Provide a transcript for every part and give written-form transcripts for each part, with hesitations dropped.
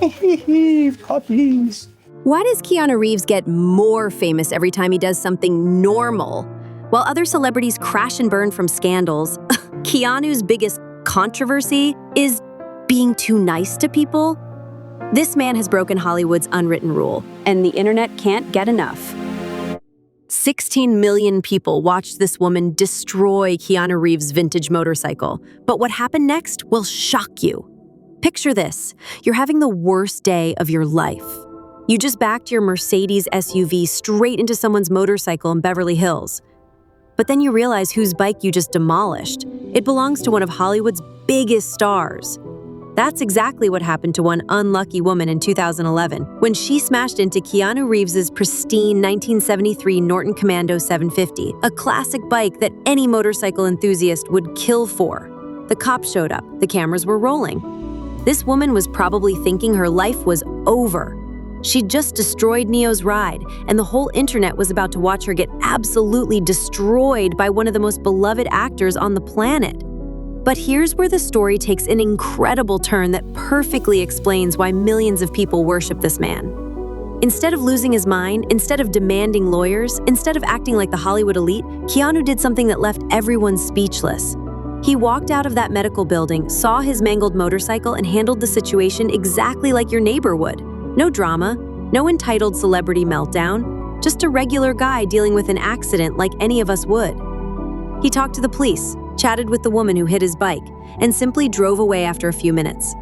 Puppies. Why does Keanu Reeves get more famous every time he does something normal? While other celebrities crash and burn from scandals, Keanu's biggest controversy is being too nice to people. This man has broken Hollywood's unwritten rule, and the internet can't get enough. 16 million people watched this woman destroy Keanu Reeves' vintage motorcycle, but what happened next will shock you. Picture this: you're having the worst day of your life. You just backed your Mercedes SUV straight into someone's motorcycle in Beverly Hills. But then you realize whose bike you just demolished. It belongs to one of Hollywood's biggest stars. That's exactly what happened to one unlucky woman in 2011 when she smashed into Keanu Reeves' pristine 1973 Norton Commando 750, a classic bike that any motorcycle enthusiast would kill for. The cops showed up. The cameras were rolling. This woman was probably thinking her life was over. She'd just destroyed Neo's ride, and the whole internet was about to watch her get absolutely destroyed by one of the most beloved actors on the planet. But here's where the story takes an incredible turn that perfectly explains why millions of people worship this man. Instead of losing his mind, instead of demanding lawyers, instead of acting like the Hollywood elite, Keanu did something that left everyone speechless. He walked out of that medical building, saw his mangled motorcycle, and handled the situation exactly like your neighbor would. No drama, no entitled celebrity meltdown, just a regular guy dealing with an accident like any of us would. He talked to the police, chatted with the woman who hit his bike, and simply drove away after a few minutes.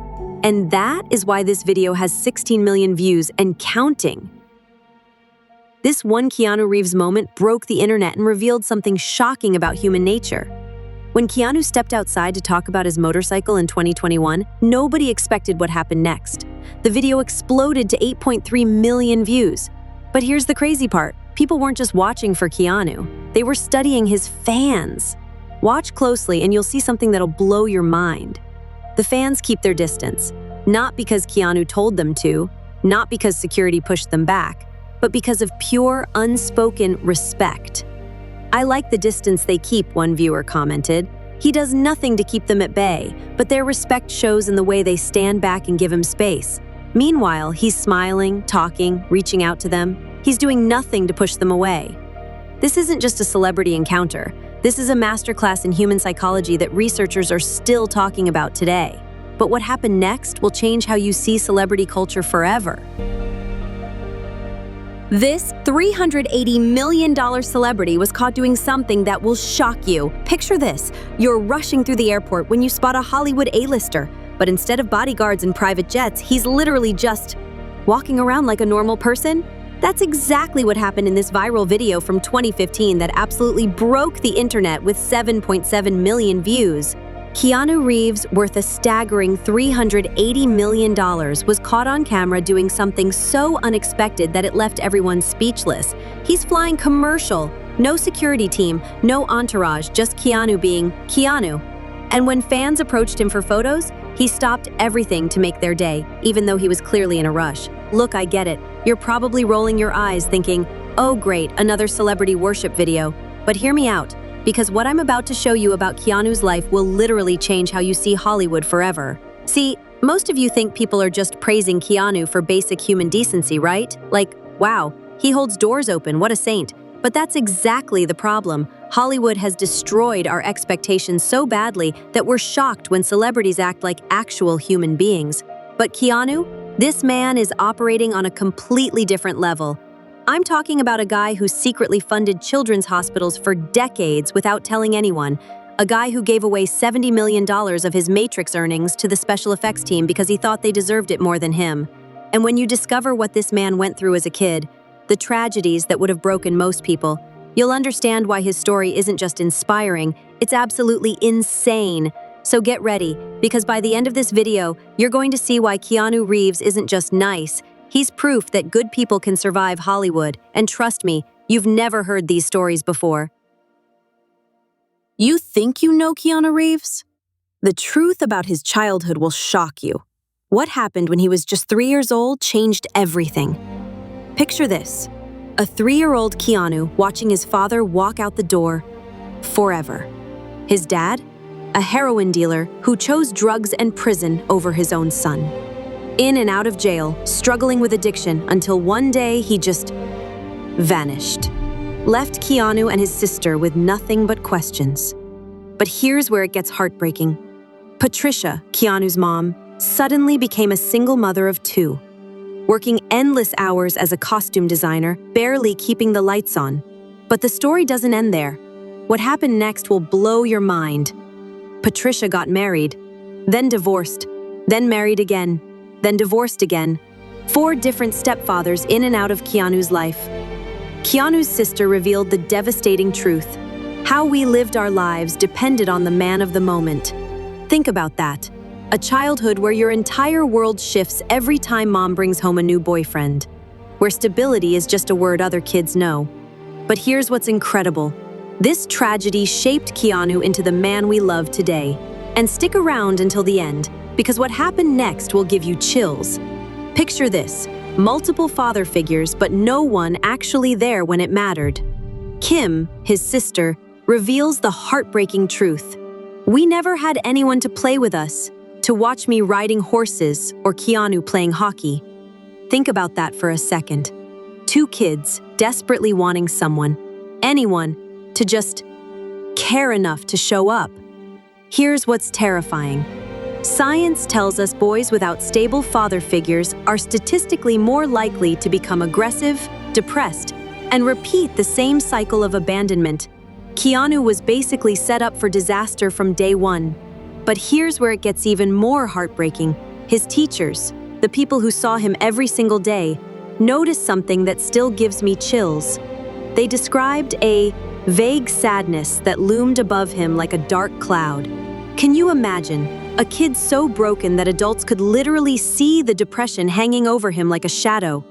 And that is why this video has 16 million views and counting. This one Keanu Reeves moment broke the internet and revealed something shocking about human nature. When Keanu stepped outside to talk about his motorcycle in 2021, nobody expected what happened next. The video exploded to 8.3 million views. But here's the crazy part. People weren't just watching for Keanu. They were studying his fans. Watch closely and you'll see something that'll blow your mind. The fans keep their distance, not because Keanu told them to, not because security pushed them back, but because of pure, unspoken respect. "I like the distance they keep," one viewer commented. "He does nothing to keep them at bay, but their respect shows in the way they stand back and give him space. Meanwhile, he's smiling, talking, reaching out to them. He's doing nothing to push them away." This isn't just a celebrity encounter. This is a masterclass in human psychology that researchers are still talking about today. But what happened next will change how you see celebrity culture forever. This $380 million celebrity was caught doing something that will shock you. Picture this: you're rushing through the airport when you spot a Hollywood A-lister, but instead of bodyguards and private jets, he's literally just walking around like a normal person. That's exactly what happened in this viral video from 2015 that absolutely broke the internet with 7.7 million views. Keanu Reeves, worth a staggering $380 million, was caught on camera doing something so unexpected that it left everyone speechless. He's flying commercial, no security team, no entourage, just Keanu being Keanu. And when fans approached him for photos, he stopped everything to make their day, even though he was clearly in a rush. Look, I get it. You're probably rolling your eyes thinking, "Oh great, another celebrity worship video." But hear me out, because what I'm about to show you about Keanu's life will literally change how you see Hollywood forever. See, most of you think people are just praising Keanu for basic human decency, right? Like, wow, he holds doors open, what a saint. But that's exactly the problem. Hollywood has destroyed our expectations so badly that we're shocked when celebrities act like actual human beings. But Keanu? This man is operating on a completely different level. I'm talking about a guy who secretly funded children's hospitals for decades without telling anyone, a guy who gave away $70 million of his Matrix earnings to the special effects team because he thought they deserved it more than him. And when you discover what this man went through as a kid, the tragedies that would have broken most people, you'll understand why his story isn't just inspiring, it's absolutely insane. So get ready, because by the end of this video, you're going to see why Keanu Reeves isn't just nice. He's proof that good people can survive Hollywood, and trust me, you've never heard these stories before. You think you know Keanu Reeves? The truth about his childhood will shock you. What happened when he was just 3 years old changed everything. Picture this: a 3-year-old Keanu watching his father walk out the door forever. His dad? A heroin dealer who chose drugs and prison over his own son. in and out of jail, struggling with addiction, until one day he just vanished. Left Keanu and his sister with nothing but questions. But here's where it gets heartbreaking. Patricia, Keanu's mom, suddenly became a single mother of 2, working endless hours as a costume designer, barely keeping the lights on. But the story doesn't end there. What happened next will blow your mind. Patricia got married, then divorced, then married again, then divorced again. 4 different stepfathers in and out of Keanu's life. Keanu's sister revealed the devastating truth. How we lived our lives depended on the man of the moment. Think about that. A childhood where your entire world shifts every time mom brings home a new boyfriend. Where stability is just a word other kids know. But here's what's incredible. This tragedy shaped Keanu into the man we love today. And stick around until the end, because what happened next will give you chills. Picture this, multiple father figures, but no one actually there when it mattered. Kim, his sister, reveals the heartbreaking truth. We never had anyone to play with us, to watch me riding horses or Keanu playing hockey. Think about that for a second. 2 kids desperately wanting someone, anyone, to just care enough to show up. Here's what's terrifying. Science tells us boys without stable father figures are statistically more likely to become aggressive, depressed, and repeat the same cycle of abandonment. Keanu was basically set up for disaster from day one. But here's where it gets even more heartbreaking. His teachers, the people who saw him every single day, noticed something that still gives me chills. They described a vague sadness that loomed above him like a dark cloud. Can you imagine? A kid so broken that adults could literally see the depression hanging over him like a shadow.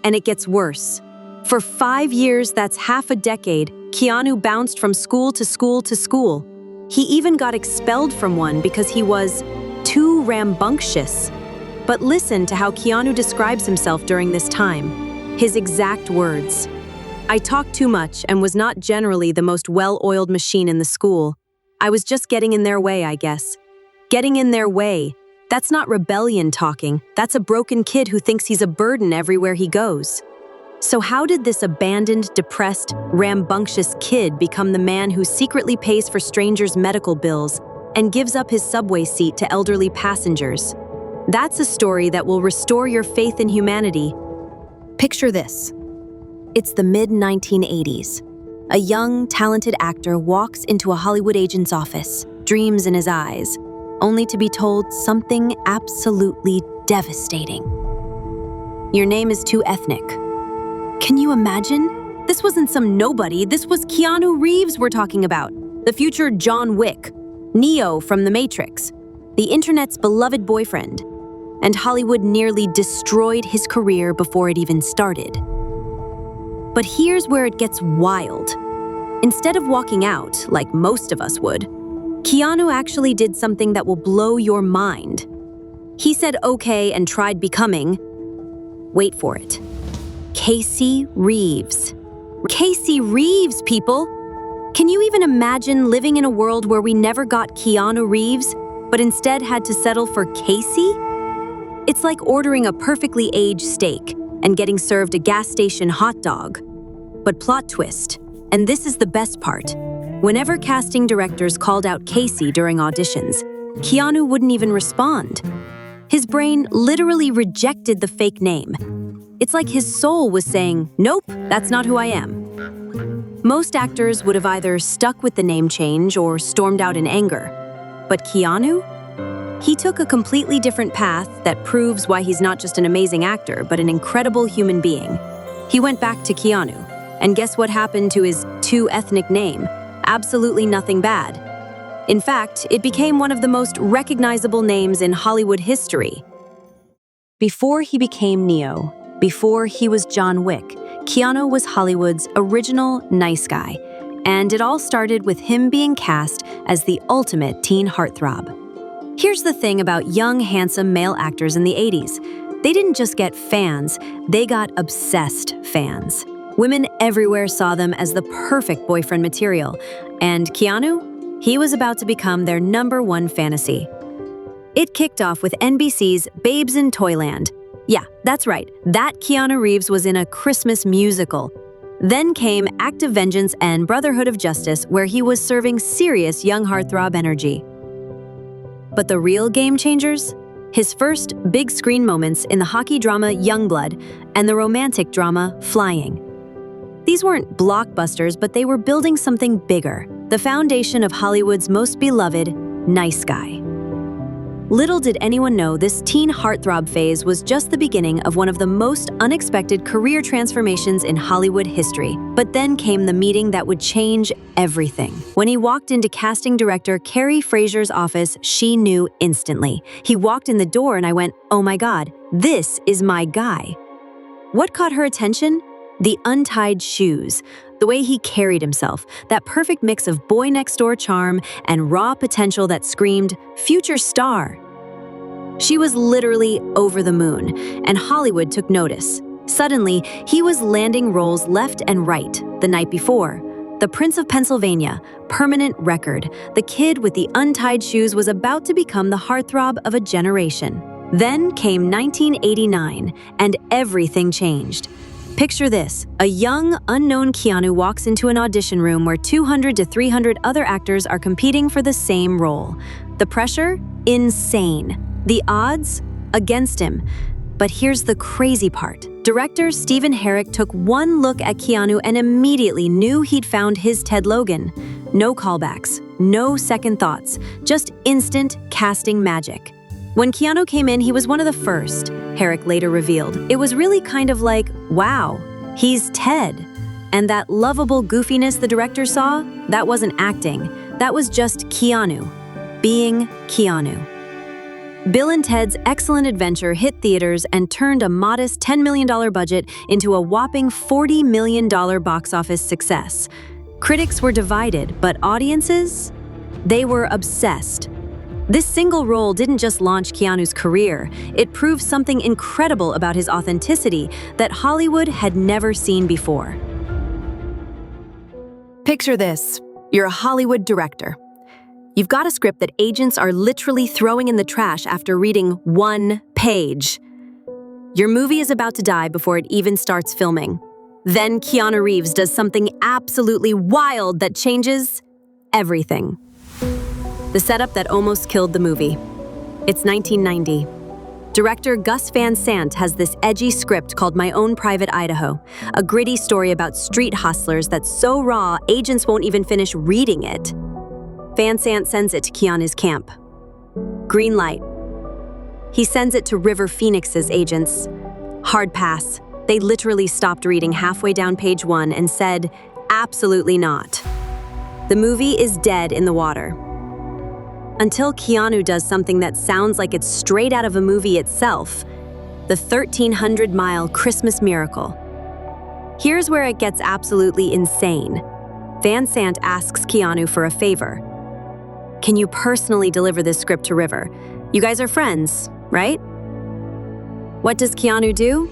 And it gets worse. For 5 years, that's half a decade, Keanu bounced from school to school to school. He even got expelled from one because he was too rambunctious. But listen to how Keanu describes himself during this time. His exact words. I talked too much and was not generally the most well-oiled machine in the school. I was just getting in their way, I guess. Getting in their way. That's not rebellion talking. That's a broken kid who thinks he's a burden everywhere he goes. So how did this abandoned, depressed, rambunctious kid become the man who secretly pays for strangers' medical bills and gives up his subway seat to elderly passengers? That's a story that will restore your faith in humanity. Picture this. It's the mid-1980s. A young, talented actor walks into a Hollywood agent's office, dreams in his eyes, only to be told something absolutely devastating. Your name is too ethnic. Can you imagine? This wasn't some nobody, this was Keanu Reeves we're talking about, the future John Wick, Neo from The Matrix, the internet's beloved boyfriend, and Hollywood nearly destroyed his career before it even started. But here's where it gets wild. Instead of walking out, like most of us would, Keanu actually did something that will blow your mind. He said okay and tried becoming, wait for it, Casey Reeves. Casey Reeves, people! Can you even imagine living in a world where we never got Keanu Reeves, but instead had to settle for Casey? It's like ordering a perfectly aged steak and getting served a gas station hot dog. But plot twist, and this is the best part. Whenever casting directors called out Casey during auditions, Keanu wouldn't even respond. His brain literally rejected the fake name. It's like his soul was saying, nope, that's not who I am. Most actors would have either stuck with the name change or stormed out in anger. But Keanu? He took a completely different path that proves why he's not just an amazing actor, but an incredible human being. He went back to Keanu, and guess what happened to his too ethnic name? Absolutely nothing bad. In fact, it became one of the most recognizable names in Hollywood history. Before he became Neo, before he was John Wick, Keanu was Hollywood's original nice guy, and it all started with him being cast as the ultimate teen heartthrob. Here's the thing about young, handsome male actors in the 80s. They didn't just get fans, they got obsessed fans. Women everywhere saw them as the perfect boyfriend material, and Keanu? He was about to become their #1 fantasy. It kicked off with NBC's Babes in Toyland. Yeah, that's right, that Keanu Reeves was in a Christmas musical. Then came Act of Vengeance and Brotherhood of Justice, where he was serving serious young heartthrob energy. But the real game changers? His first big screen moments in the hockey drama Youngblood and the romantic drama Flying. These weren't blockbusters, but they were building something bigger, the foundation of Hollywood's most beloved nice guy. Little did anyone know this teen heartthrob phase was just the beginning of one of the most unexpected career transformations in Hollywood history. But then came the meeting that would change everything. When he walked into casting director Carrie Fraser's office, she knew instantly. He walked in the door and I went, "Oh my God, this is my guy." What caught her attention? The untied shoes, the way he carried himself, that perfect mix of boy-next-door charm and raw potential that screamed, "Future star." She was literally over the moon, and Hollywood took notice. Suddenly, he was landing roles left and right. The night before, The Prince of Pennsylvania, permanent record. The kid with the untied shoes was about to become the heartthrob of a generation. Then came 1989, and everything changed. Picture this, a young, unknown Keanu walks into an audition room where 200 to 300 other actors are competing for the same role. The pressure? Insane. The odds? Against him. But here's the crazy part. Director Stephen Herrick took one look at Keanu and immediately knew he'd found his Ted Logan. No callbacks, no second thoughts, just instant casting magic. When Keanu came in, he was one of the first, Herrick later revealed. It was really kind of like, wow, he's Ted. And that lovable goofiness the director saw, that wasn't acting. That was just Keanu, being Keanu. Bill and Ted's Excellent Adventure hit theaters and turned a modest $10 million budget into a whopping $40 million box office success. Critics were divided, but audiences? They were obsessed. This single role didn't just launch Keanu's career, it proved something incredible about his authenticity that Hollywood had never seen before. Picture this, you're a Hollywood director. You've got a script that agents are literally throwing in the trash after reading one page. Your movie is about to die before it even starts filming. Then Keanu Reeves does something absolutely wild that changes everything. The setup that almost killed the movie. It's 1990. Director Gus Van Sant has this edgy script called My Own Private Idaho, a gritty story about street hustlers that's so raw, agents won't even finish reading it. Van Sant sends it to Keanu's camp. Green light. He sends it to River Phoenix's agents. Hard pass. They literally stopped reading halfway down page 1 and said, absolutely not. The movie is dead in the water. Until Keanu does something that sounds like it's straight out of a movie itself, the 1,300-mile Christmas Miracle. Here's where it gets absolutely insane. Van Sant asks Keanu for a favor. Can you personally deliver this script to River? You guys are friends, right? What does Keanu do?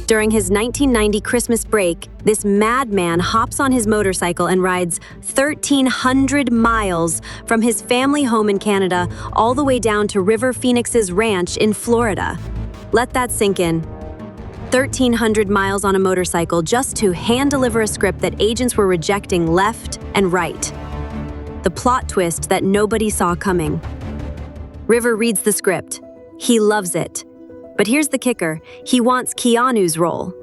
During his 1990 Christmas break, this madman hops on his motorcycle and rides 1,300 miles from his family home in Canada all the way down to River Phoenix's ranch in Florida. Let that sink in. 1,300 miles on a motorcycle just to hand-deliver a script that agents were rejecting left and right. The plot twist that nobody saw coming. River reads the script. He loves it. But here's the kicker, he wants Keanu's role.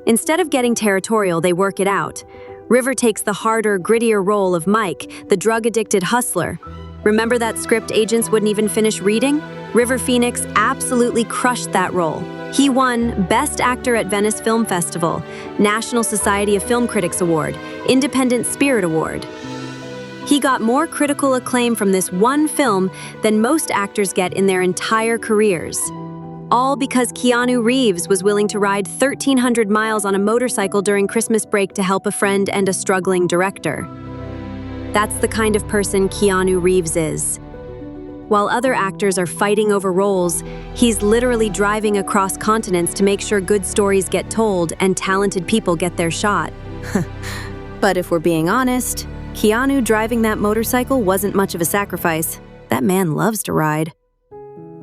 Instead of getting territorial, they work it out. River takes the harder, grittier role of Mike, the drug-addicted hustler. Remember that script agents wouldn't even finish reading? River Phoenix absolutely crushed that role. He won Best Actor at Venice Film Festival, National Society of Film Critics Award, Independent Spirit Award. He got more critical acclaim from this one film than most actors get in their entire careers. All because Keanu Reeves was willing to ride 1,300 miles on a motorcycle during Christmas break to help a friend and a struggling director. That's the kind of person Keanu Reeves is. While other actors are fighting over roles, he's literally driving across continents to make sure good stories get told and talented people get their shot. But if we're being honest, Keanu driving that motorcycle wasn't much of a sacrifice. That man loves to ride.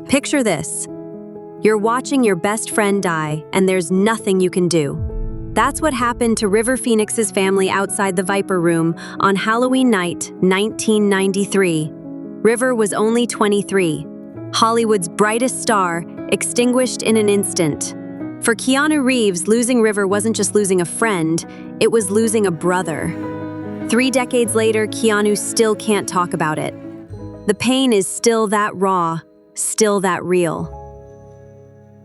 Picture this. You're watching your best friend die, and there's nothing you can do. That's what happened to River Phoenix's family outside the Viper Room on Halloween night, 1993. River was only 23, Hollywood's brightest star, extinguished in an instant. For Keanu Reeves, losing River wasn't just losing a friend, it was losing a brother. 3 decades later, Keanu still can't talk about it. The pain is still that raw, still that real.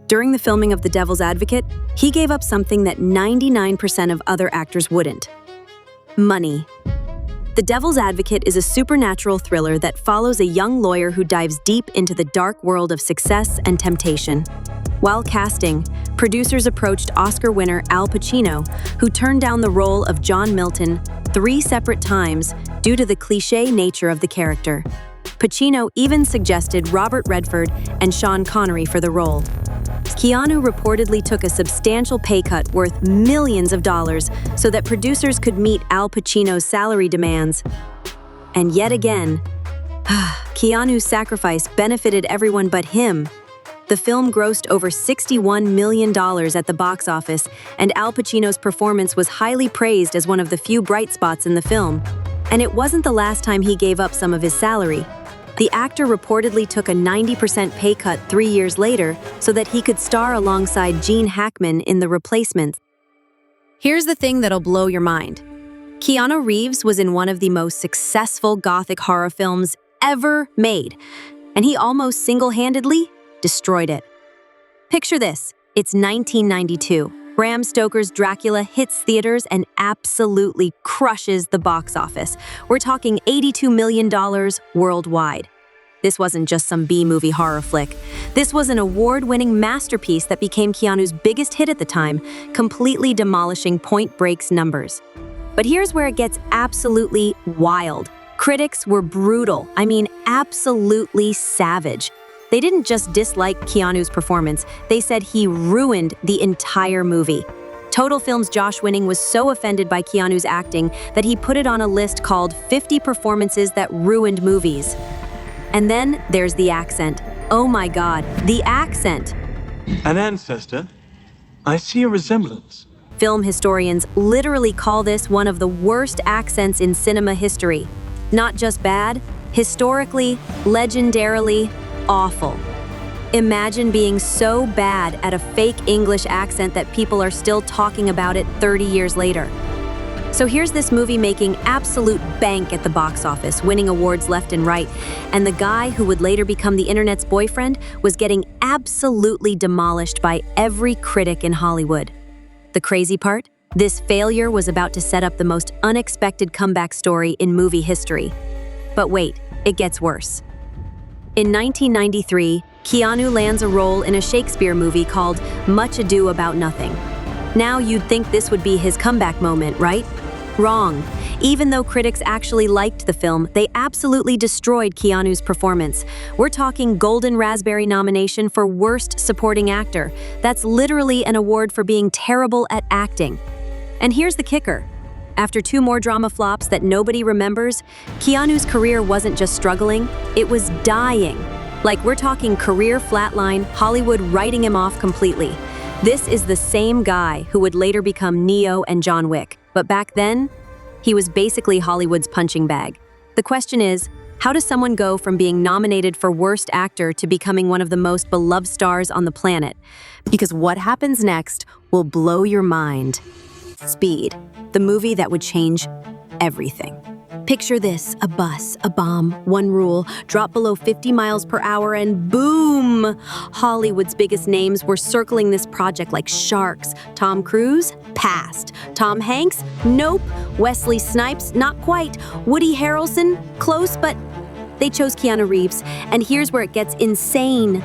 During the filming of The Devil's Advocate, he gave up something that 99% of other actors wouldn't: money. The Devil's Advocate is a supernatural thriller that follows a young lawyer who dives deep into the dark world of success and temptation. While casting, producers approached Oscar winner Al Pacino, who turned down the role of John Milton 3 separate times due to the cliché nature of the character. Pacino even suggested Robert Redford and Sean Connery for the role. Keanu reportedly took a substantial pay cut worth millions of dollars so that producers could meet Al Pacino's salary demands. And yet again, Keanu's sacrifice benefited everyone but him. The film grossed over $61 million at the box office, and Al Pacino's performance was highly praised as one of the few bright spots in the film. And it wasn't the last time he gave up some of his salary. The actor reportedly took a 90% pay cut 3 years later so that he could star alongside Gene Hackman in The Replacements. Here's the thing that'll blow your mind. Keanu Reeves was in one of the most successful gothic horror films ever made, and he almost single-handedly destroyed it. Picture this. It's 1992. Bram Stoker's Dracula hits theaters and absolutely crushes the box office. We're talking $82 million worldwide. This wasn't just some B-movie horror flick. This was an award-winning masterpiece that became Keanu's biggest hit at the time, completely demolishing Point Break's numbers. But here's where it gets absolutely wild. Critics were brutal. I mean, absolutely savage. They didn't just dislike Keanu's performance, they said he ruined the entire movie. Total Film's Josh Winning was so offended by Keanu's acting that he put it on a list called 50 Performances That Ruined Movies. And then there's the accent. Oh my God, the accent! An ancestor? I see a resemblance. Film historians literally call this one of the worst accents in cinema history. Not just bad, historically, legendarily, awful. Imagine being so bad at a fake English accent that people are still talking about it 30 years later. So here's this movie making absolute bank at the box office, winning awards left and right, and the guy who would later become the internet's boyfriend was getting absolutely demolished by every critic in Hollywood. The crazy part? This failure was about to set up the most unexpected comeback story in movie history. But wait, it gets worse. In 1993, Keanu lands a role in a Shakespeare movie called Much Ado About Nothing. Now you'd think this would be his comeback moment, right? Wrong. Even though critics actually liked the film, they absolutely destroyed Keanu's performance. We're talking Golden Raspberry nomination for Worst Supporting Actor. That's literally an award for being terrible at acting. And here's the kicker. After 2 more drama flops that nobody remembers, Keanu's career wasn't just struggling, it was dying. Like, we're talking career flatline, Hollywood writing him off completely. This is the same guy who would later become Neo and John Wick. But back then, he was basically Hollywood's punching bag. The question is, how does someone go from being nominated for Worst Actor to becoming one of the most beloved stars on the planet? Because what happens next will blow your mind. Speed, the movie that would change everything. Picture this, a bus, a bomb, one rule, drop below 50 miles per hour and boom! Hollywood's biggest names were circling this project like sharks. Tom Cruise? Passed. Tom Hanks? Nope. Wesley Snipes? Not quite. Woody Harrelson? Close, but they chose Keanu Reeves. And here's where it gets insane.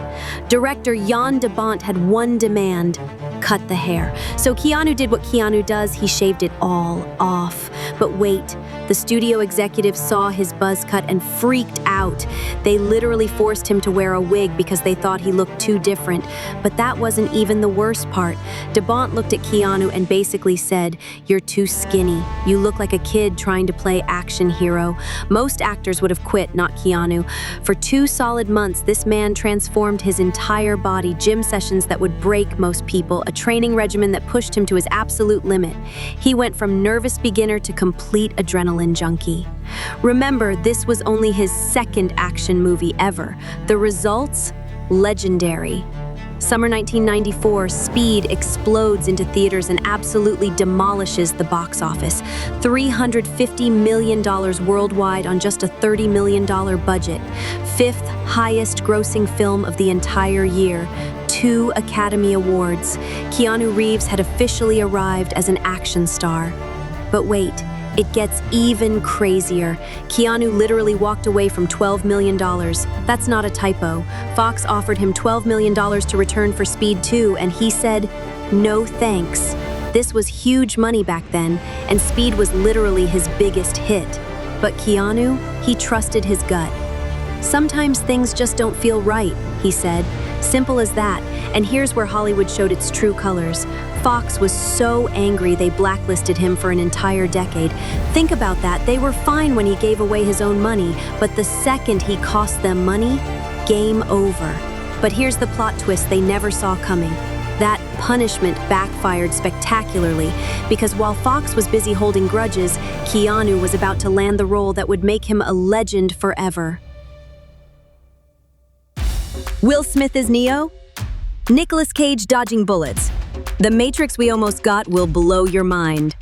Director Jan de Bont had one demand: cut the hair. So Keanu did what Keanu does, he shaved it all off. But wait, the studio executives saw his buzz cut and freaked out. out. They literally forced him to wear a wig because they thought he looked too different. But that wasn't even the worst part. DeBont looked at Keanu and basically said, "You're too skinny. You look like a kid trying to play action hero." Most actors would have quit, not Keanu. For 2 solid months, this man transformed his entire body, gym sessions that would break most people, a training regimen that pushed him to his absolute limit. He went from nervous beginner to complete adrenaline junkie. Remember, this was only his second action movie ever. The results? Legendary. Summer 1994, Speed explodes into theaters and absolutely demolishes the box office. $350 million worldwide on just a $30 million budget. 5th highest grossing film of the entire year. 2 Academy Awards. Keanu Reeves had officially arrived as an action star. But wait, it gets even crazier. Keanu literally walked away from $12 million. That's not a typo. Fox offered him $12 million to return for Speed 2, and he said, "No thanks." This was huge money back then, and Speed was literally his biggest hit. But Keanu, he trusted his gut. "Sometimes things just don't feel right," he said. Simple as that. And here's where Hollywood showed its true colors. Fox was so angry they blacklisted him for an entire decade. Think about that. They were fine when he gave away his own money, but the second he cost them money, game over. But here's the plot twist they never saw coming. That punishment backfired spectacularly, because while Fox was busy holding grudges, Keanu was about to land the role that would make him a legend forever. Will Smith is Neo? Nicolas Cage dodging bullets. The Matrix we almost got will blow your mind.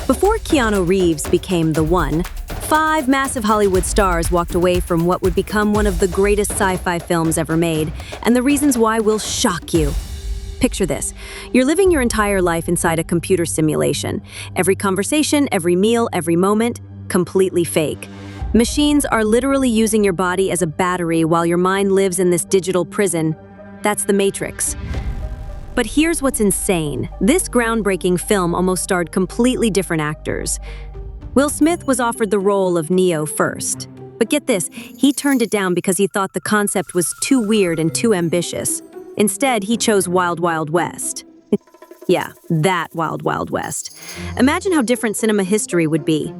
Before Keanu Reeves became the one, 5 massive Hollywood stars walked away from what would become one of the greatest sci-fi films ever made, and the reasons why will shock you. Picture this. You're living your entire life inside a computer simulation. Every conversation, every meal, every moment, completely fake. Machines are literally using your body as a battery while your mind lives in this digital prison. That's the Matrix. But here's what's insane. This groundbreaking film almost starred completely different actors. Will Smith was offered the role of Neo first. But get this, he turned it down because he thought the concept was too weird and too ambitious. Instead, he chose Wild Wild West. Yeah, that Wild Wild West. Imagine how different cinema history would be.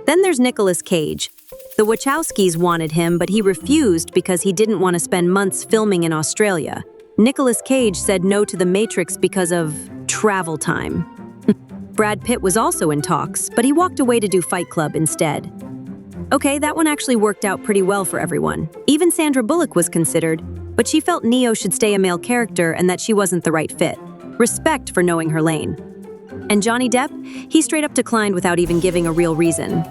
Then there's Nicolas Cage. The Wachowskis wanted him, but he refused because he didn't want to spend months filming in Australia. Nicolas Cage said no to The Matrix because of travel time. Brad Pitt was also in talks, but he walked away to do Fight Club instead. Okay, that one actually worked out pretty well for everyone. Even Sandra Bullock was considered, but she felt Neo should stay a male character and that she wasn't the right fit. Respect for knowing her lane. And Johnny Depp? He straight up declined without even giving a real reason.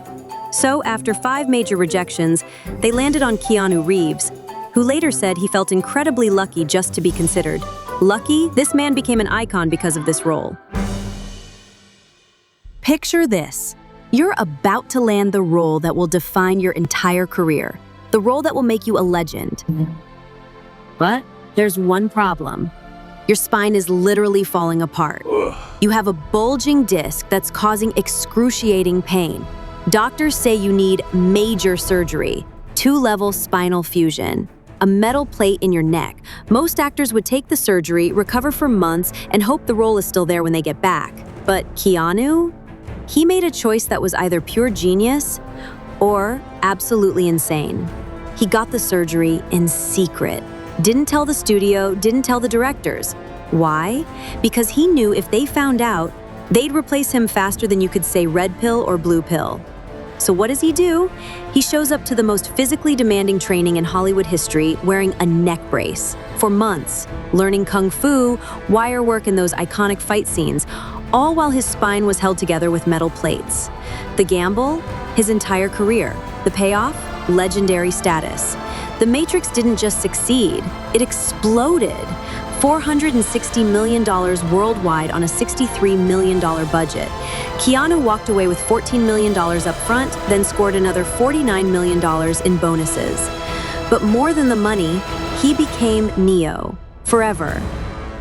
So, after 5 major rejections, they landed on Keanu Reeves, who later said he felt incredibly lucky just to be considered. Lucky? This man became an icon because of this role. Picture this. You're about to land the role that will define your entire career. The role that will make you a legend. But there's one problem. Your spine is literally falling apart. You have a bulging disc that's causing excruciating pain. Doctors say you need major surgery, 2-level spinal fusion, a metal plate in your neck. Most actors would take the surgery, recover for months, and hope the role is still there when they get back. But Keanu? He made a choice that was either pure genius or absolutely insane. He got the surgery in secret. Didn't tell the studio, didn't tell the directors. Why? Because he knew if they found out, they'd replace him faster than you could say red pill or blue pill. So what does he do? He shows up to the most physically demanding training in Hollywood history wearing a neck brace for months, learning kung fu, wire work, and those iconic fight scenes, all while his spine was held together with metal plates. The gamble? His entire career. The payoff? Legendary status. The Matrix didn't just succeed, it exploded. $460 million worldwide on a $63 million budget. Keanu walked away with $14 million up front, then scored another $49 million in bonuses. But more than the money, he became Neo, forever.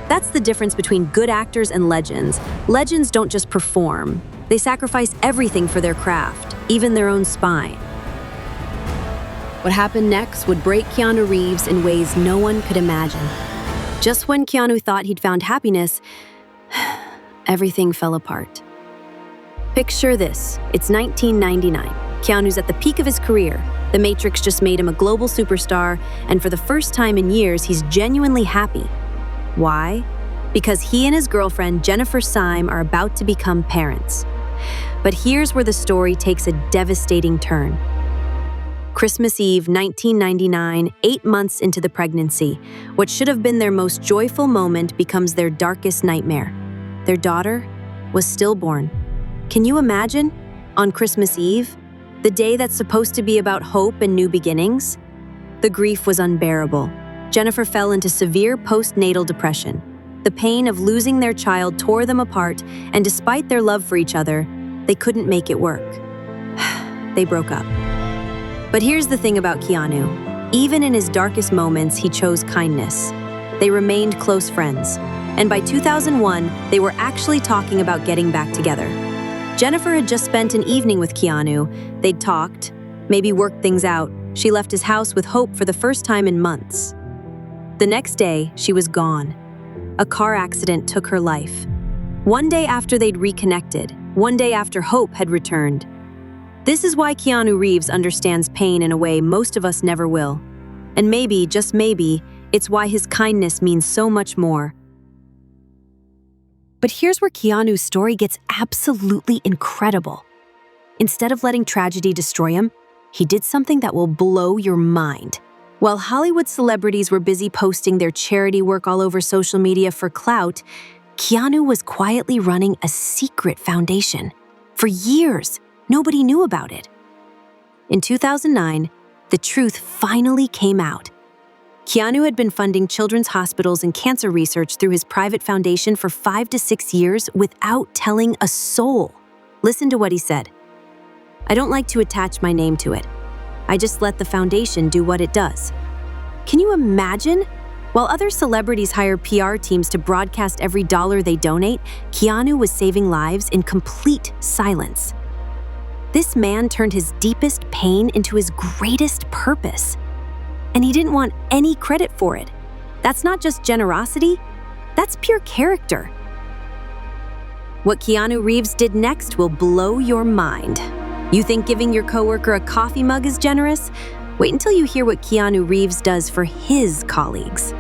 That's the difference between good actors and legends. Legends don't just perform. They sacrifice everything for their craft, even their own spine. What happened next would break Keanu Reeves in ways no one could imagine. Just when Keanu thought he'd found happiness, everything fell apart. Picture this. It's 1999. Keanu's at the peak of his career. The Matrix just made him a global superstar, and for the first time in years, he's genuinely happy. Why? Because he and his girlfriend, Jennifer Syme, are about to become parents. But here's where the story takes a devastating turn. Christmas Eve, 1999, 8 months into the pregnancy, what should have been their most joyful moment becomes their darkest nightmare. Their daughter was stillborn. Can you imagine? On Christmas Eve, the day that's supposed to be about hope and new beginnings? The grief was unbearable. Jennifer fell into severe postnatal depression. The pain of losing their child tore them apart, and despite their love for each other, they couldn't make it work. They broke up. But here's the thing about Keanu. Even in his darkest moments, he chose kindness. They remained close friends. And by 2001, they were actually talking about getting back together. Jennifer had just spent an evening with Keanu. They'd talked, maybe worked things out. She left his house with hope for the first time in months. The next day, she was gone. A car accident took her life. One day after they'd reconnected, one day after hope had returned. This is why Keanu Reeves understands pain in a way most of us never will. And maybe, just maybe, it's why his kindness means so much more. But here's where Keanu's story gets absolutely incredible. Instead of letting tragedy destroy him, he did something that will blow your mind. While Hollywood celebrities were busy posting their charity work all over social media for clout, Keanu was quietly running a secret foundation. For years, nobody knew about it. In 2009, the truth finally came out. Keanu had been funding children's hospitals and cancer research through his private foundation for 5 to 6 years without telling a soul. Listen to what he said. "I don't like to attach my name to it. I just let the foundation do what it does." Can you imagine? While other celebrities hire PR teams to broadcast every dollar they donate, Keanu was saving lives in complete silence. This man turned his deepest pain into his greatest purpose. And he didn't want any credit for it. That's not just generosity, that's pure character. What Keanu Reeves did next will blow your mind. You think giving your coworker a coffee mug is generous? Wait until you hear what Keanu Reeves does for his colleagues.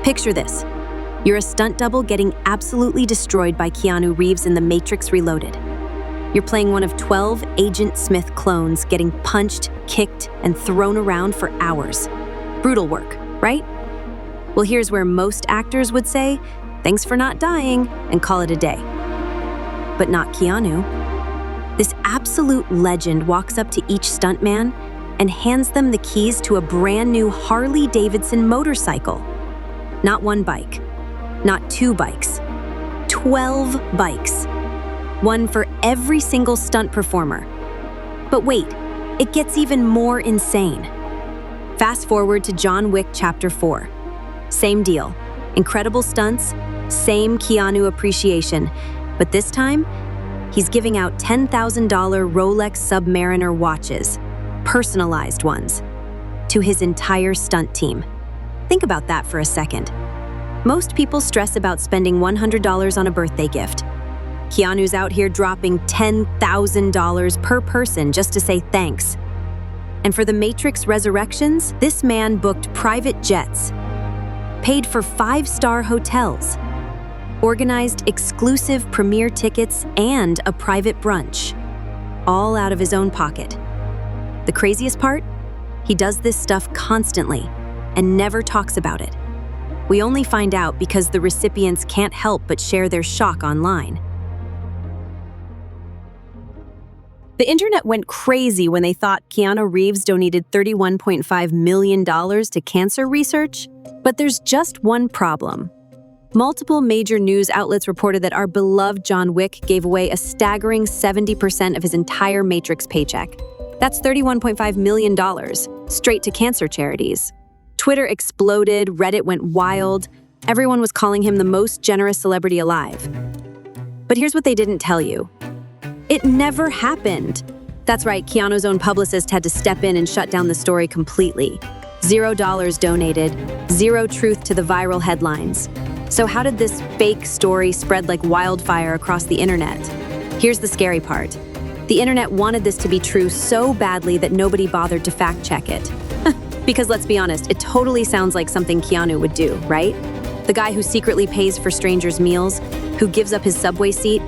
Picture this. You're a stunt double getting absolutely destroyed by Keanu Reeves in The Matrix Reloaded. You're playing one of 12 Agent Smith clones getting punched, kicked, and thrown around for hours. Brutal work, right? Well, here's where most actors would say, "Thanks for not dying," and call it a day. But not Keanu. This absolute legend walks up to each stuntman and hands them the keys to a brand new Harley-Davidson motorcycle. Not one bike, not 2 bikes, 12 bikes. One for every single stunt performer. But wait, it gets even more insane. Fast forward to John Wick Chapter 4. Same deal. Incredible stunts, same Keanu appreciation. But this time, he's giving out $10,000 Rolex Submariner watches, personalized ones, to his entire stunt team. Think about that for a second. Most people stress about spending $100 on a birthday gift. Keanu's out here dropping $10,000 per person just to say thanks. And for The Matrix Resurrections, this man booked private jets, paid for 5-star hotels, organized exclusive premiere tickets, and a private brunch, all out of his own pocket. The craziest part? He does this stuff constantly and never talks about it. We only find out because the recipients can't help but share their shock online. The internet went crazy when they thought Keanu Reeves donated $31.5 million to cancer research. But there's just one problem. Multiple major news outlets reported that our beloved John Wick gave away a staggering 70% of his entire Matrix paycheck. That's $31.5 million, straight to cancer charities. Twitter exploded, Reddit went wild. Everyone was calling him the most generous celebrity alive. But here's what they didn't tell you. It never happened. That's right, Keanu's own publicist had to step in and shut down the story completely. $0 donated, zero truth to the viral headlines. So how did this fake story spread like wildfire across the internet? Here's the scary part. The internet wanted this to be true so badly that nobody bothered to fact-check it. Because let's be honest, it totally sounds like something Keanu would do, right? The guy who secretly pays for strangers' meals, who gives up his subway seat,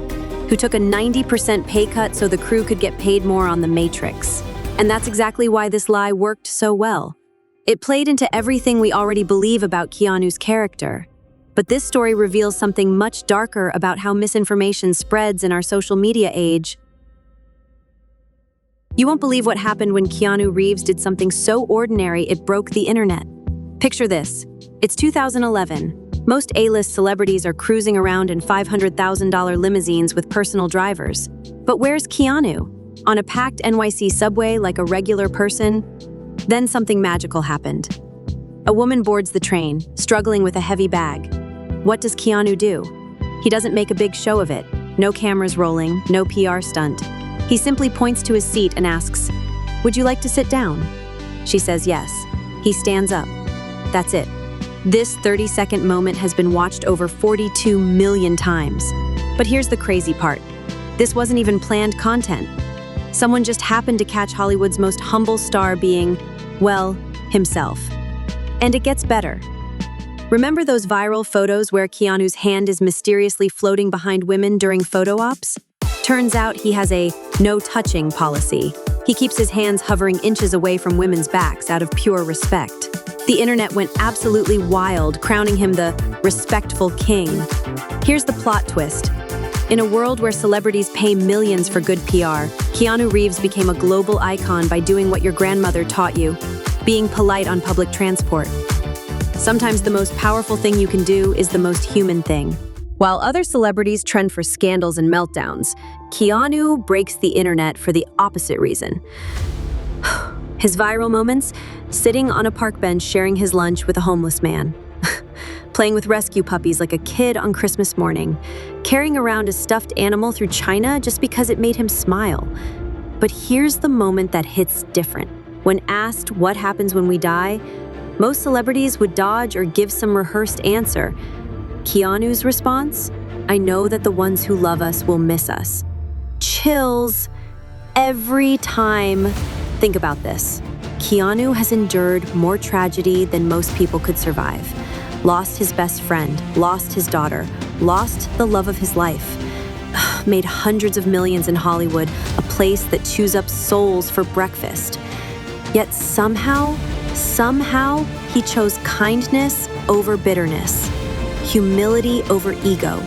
who took a 90% pay cut so the crew could get paid more on The Matrix. And that's exactly why this lie worked so well. It played into everything we already believe about Keanu's character. But this story reveals something much darker about how misinformation spreads in our social media age. You won't believe what happened when Keanu Reeves did something so ordinary it broke the internet. Picture this. It's 2011. Most A-list celebrities are cruising around in $500,000 limousines with personal drivers. But where's Keanu? On a packed NYC subway like a regular person? Then something magical happened. A woman boards the train, struggling with a heavy bag. What does Keanu do? He doesn't make a big show of it. No cameras rolling, no PR stunt. He simply points to his seat and asks, "Would you like to sit down?" She says yes. He stands up. That's it. This 30-second moment has been watched over 42 million times. But here's the crazy part. This wasn't even planned content. Someone just happened to catch Hollywood's most humble star being, well, himself. And it gets better. Remember those viral photos where Keanu's hand is mysteriously floating behind women during photo ops? Turns out he has a no-touching policy. He keeps his hands hovering inches away from women's backs out of pure respect. The internet went absolutely wild, crowning him the respectful king. Here's the plot twist. In a world where celebrities pay millions for good PR, Keanu Reeves became a global icon by doing what your grandmother taught you, being polite on public transport. Sometimes the most powerful thing you can do is the most human thing. While other celebrities trend for scandals and meltdowns, Keanu breaks the internet for the opposite reason. His viral moments? Sitting on a park bench sharing his lunch with a homeless man. Playing with rescue puppies like a kid on Christmas morning. Carrying around a stuffed animal through China just because it made him smile. But here's the moment that hits different. When asked what happens when we die, most celebrities would dodge or give some rehearsed answer. Keanu's response? I know that the ones who love us will miss us. Chills every time. Think about this. Keanu has endured more tragedy than most people could survive. Lost his best friend, lost his daughter, lost the love of his life. Made hundreds of millions in Hollywood, a place that chews up souls for breakfast. Yet somehow, he chose kindness over bitterness, humility over ego,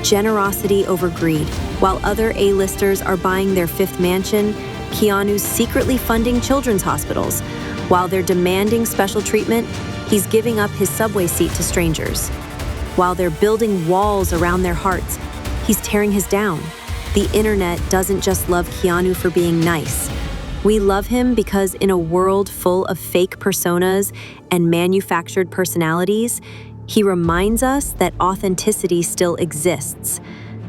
generosity over greed. While other A-listers are buying their fifth mansion, Keanu's secretly funding children's hospitals. While they're demanding special treatment, he's giving up his subway seat to strangers. While they're building walls around their hearts, he's tearing his down. The internet doesn't just love Keanu for being nice. We love him because in a world full of fake personas and manufactured personalities, he reminds us that authenticity still exists,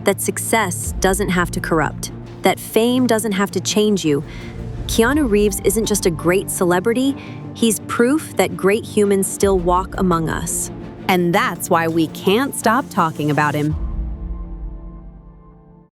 that success doesn't have to corrupt, that fame doesn't have to change you. Keanu Reeves isn't just a great celebrity, he's proof that great humans still walk among us. And that's why we can't stop talking about him.